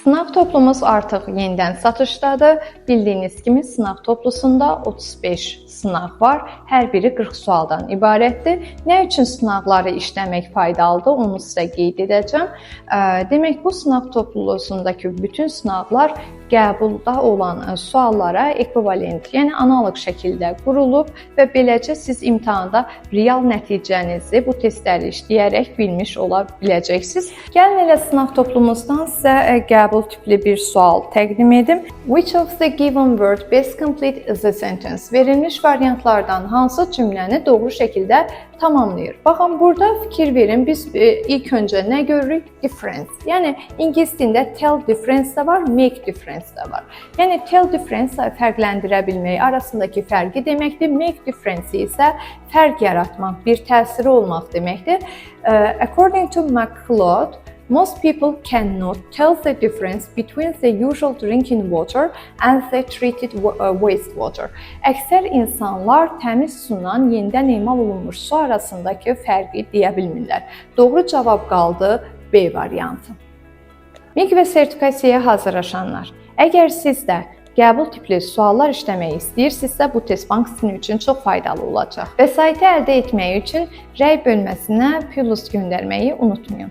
Sınav toplumuz artıq yenidən satışdadır. Bildiyiniz kimi sınav toplusunda 35 sınav var. Hər biri 40 sualdan ibarətdir. Nə üçün sınavları işləmək faydalıdır, onu sizə qeyd edəcəm. Demək, bu sınav toplusundakı bütün sınavlar qəbulda olan suallara ekvivalent, yəni analoq şəkildə qurulub və beləcə siz imtahanda real nəticənizi bu testləri işləyərək bilmiş ola biləcəksiniz. Gəlin elə sınav toplumumuzdan sizə qəbul tipli bir sual təqdim edim. Which of the given word best completes the sentence? Verilmiş variantlardan hansı cümləni doğru şəkildə tamamlayır? Baxın, burada fikir verin. Biz ilk öncə nə görürük? Difference. Yəni ingilis dilində tell difference də var, make difference də var. Yəni tell difference fərqləndirə bilmək, arasındakı fərqi deməkdir. Make difference isə fərq yaratmaq, bir təsiri olmaq deməkdir. According to McLeod, most people cannot tell the difference between the usual drinking water and the treated wastewater. Əksər insanlar təmiz sudan yenidən emal olunmuş su arasındakı fərqi deyə bilmirlər. Doğru cavab qaldı B variantı. MİQ və sertifikasiyaya hazırlaşanlar, əgər siz də qəbul tipli suallar işləmək istəyirsinizsə, bu test bank sizin üçün çox faydalı olacaq. Vəsaiti əldə etmək üçün rəy bölməsinə plus göndərməyi unutmayın.